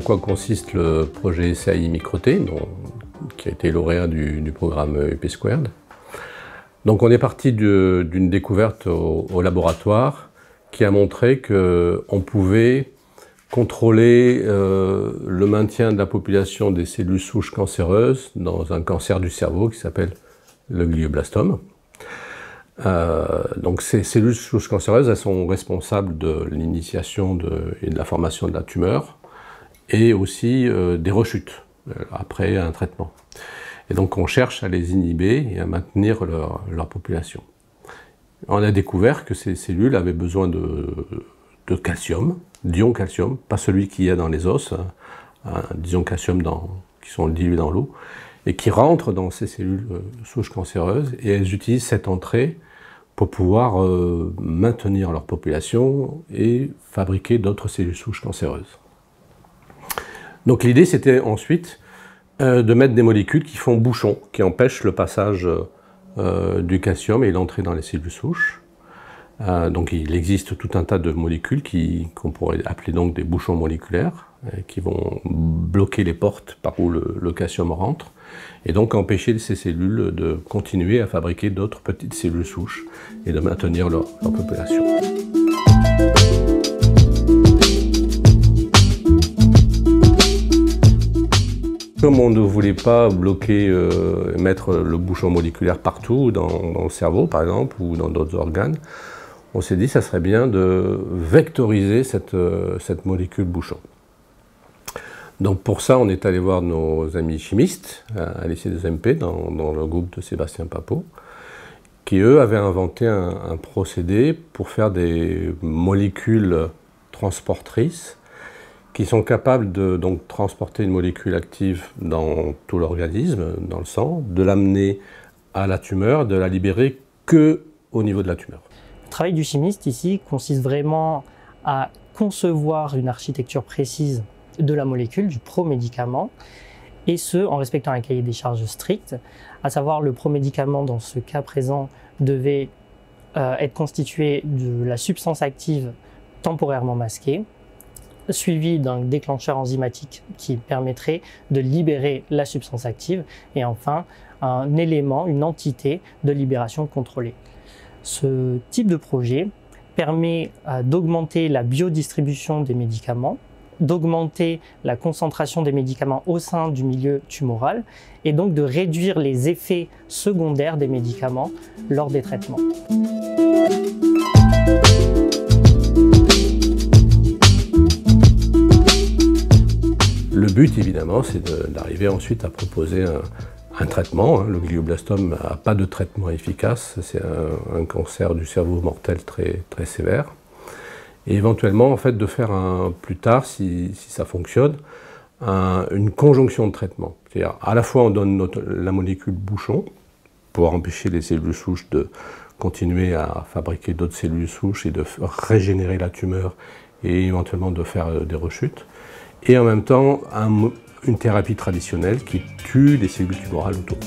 quoi consiste le projet CAI Micro-T, qui a été lauréat du programme UP². Donc on est parti d'une découverte au laboratoire qui a montré qu'on pouvait contrôler le maintien de la population des cellules souches cancéreuses dans un cancer du cerveau qui s'appelle le glioblastome. Donc ces cellules souches cancéreuses, elles sont responsables de l'initiation et de la formation de la tumeur et aussi des rechutes après un traitement. Et donc on cherche à les inhiber et à maintenir leur population. On a découvert que ces cellules avaient besoin de calcium, d'ion calcium, pas celui qu'il y a dans les os, d'ion calcium qui sont dilués dans l'eau, et qui rentrent dans ces cellules souches cancéreuses, et elles utilisent cette entrée pour pouvoir maintenir leur population et fabriquer d'autres cellules souches cancéreuses. Donc l'idée c'était ensuite de mettre des molécules qui font bouchon, qui empêchent le passage du calcium et l'entrée dans les cellules souches. Donc il existe tout un tas de molécules qu'on pourrait appeler donc des bouchons moléculaires, qui vont bloquer les portes par où le calcium rentre, et donc empêcher ces cellules de continuer à fabriquer d'autres petites cellules souches et de maintenir leur population. Comme on ne voulait pas bloquer, mettre le bouchon moléculaire partout dans le cerveau par exemple, ou dans d'autres organes, on s'est dit que ça serait bien de vectoriser cette molécule bouchon. Donc pour ça, on est allé voir nos amis chimistes à l'ICE des MP, dans le groupe de Sébastien Papot, qui eux avaient inventé un procédé pour faire des molécules transportrices qui sont capables de donc transporter une molécule active dans tout l'organisme, dans le sang, de l'amener à la tumeur, de la libérer que au niveau de la tumeur. Le travail du chimiste ici consiste vraiment à concevoir une architecture précise de la molécule, du promédicament, et ce, en respectant un cahier des charges strict, à savoir le promédicament, dans ce cas présent, devait être constitué de la substance active temporairement masquée, suivi d'un déclencheur enzymatique qui permettrait de libérer la substance active, et enfin un élément, une entité de libération contrôlée. Ce type de projet permet d'augmenter la biodistribution des médicaments, d'augmenter la concentration des médicaments au sein du milieu tumoral et donc de réduire les effets secondaires des médicaments lors des traitements. Le but, évidemment, c'est d'arriver ensuite à proposer un traitement. Le glioblastome n'a pas de traitement efficace, c'est un cancer du cerveau mortel très, très sévère. Et éventuellement, en fait, de faire plus tard, si ça fonctionne, une conjonction de traitements. C'est-à-dire, à la fois, on donne la molécule bouchon pour empêcher les cellules souches de continuer à fabriquer d'autres cellules souches et de régénérer la tumeur et éventuellement de faire des rechutes. Et en même temps, une thérapie traditionnelle qui tue les cellules tumorales autour.